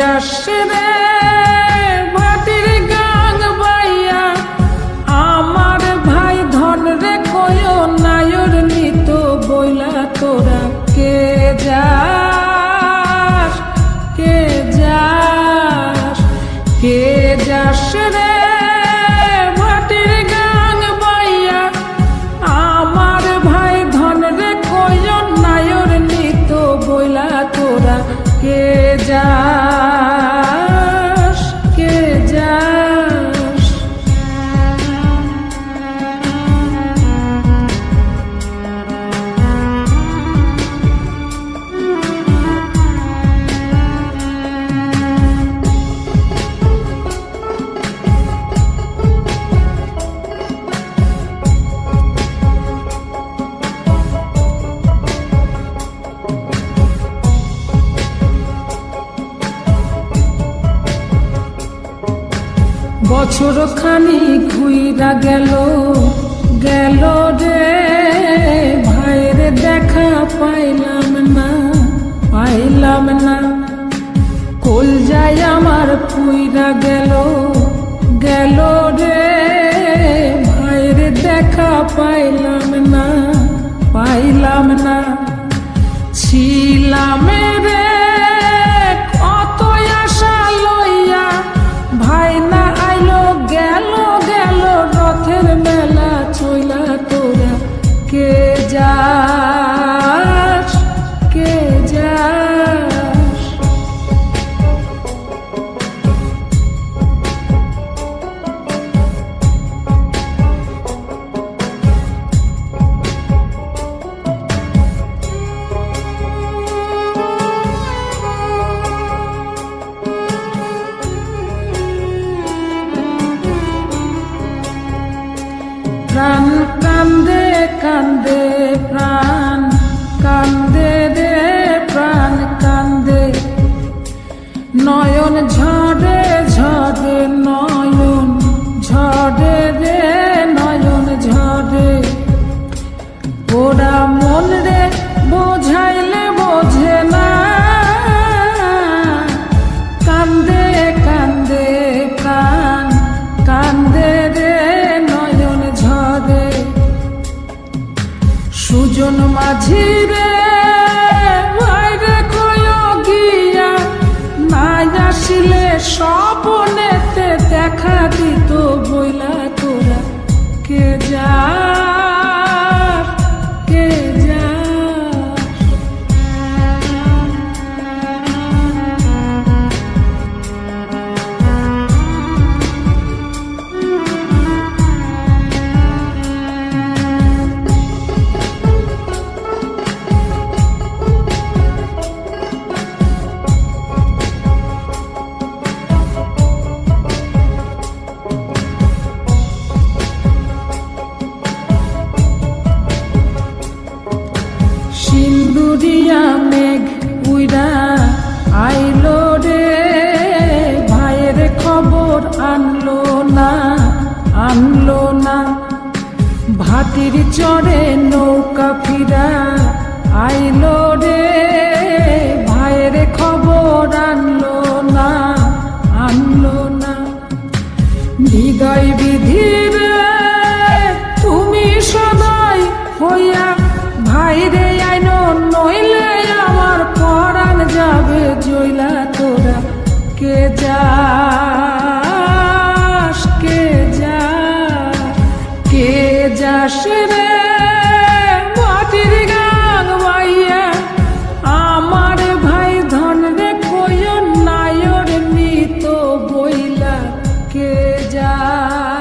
যাস রে ভাটির গাং বাইয়া, আমার ভাই ধন রে কয় নায়র নিত বইলা তোরা কে যাস, কে যাস, কে যাস রে ভাটির গাং বাইয়া, আমার ভাই ধন রে কয় নায়র নিত বইলা তোরা কে যাস, কে যাস। বছর খানি ঘুইরা গেল গেল রে, ভাইয়ের দেখা পাইলাম না, পাইলাম না। কল যায় আমার পুইরা গেল গেল রে, ভাইয়ের দেখা পাইলাম না, পাইলাম না। ছিলাম রে কত আশা লইয়া, ভাই না আইলো গেল গেল রথের মেলা চইলা তোরা কে যাস, কে যাস। প্রাণ কান্দে কান্দে, প্রাণ কান্দে রে, প্রাণ কান্দে। নয়ন ঝরে ঝরে, নয়ন ঝরে রে, নয়ন ঝরে। ওরা মন রে বোঝাইলে বোঝে না, কান্দে কান্দে প্রাণ কান্দে রে, নয়ন ঝরে। সুজন মাঝি রে ভাইরে কয় গিয়া, না আসিলে স্বপনেতে দেখা দিত বইলা তোরা কে যাস, কে যাস। সিন্দুরিয়া মেঘ উইরা আইলো রে, ভাইয়ের খবর আনলো না, আনলো না। ভাটির চরে নৌকা ফিরা আইলো রে, ভাইয়ের খবর আনলো না, আনলো না। হৃদয় বিধির তুমি সদাই হইয়া, ভাইরে আইনো নইলে আমার পরাণ যাবে জইলা তোরা কে যাস, কে যাস, কে যাস রে মাটির গাং বাইয়া, আমার ভাই ধন রে কয় নায়র নিত বইলা কে যাস।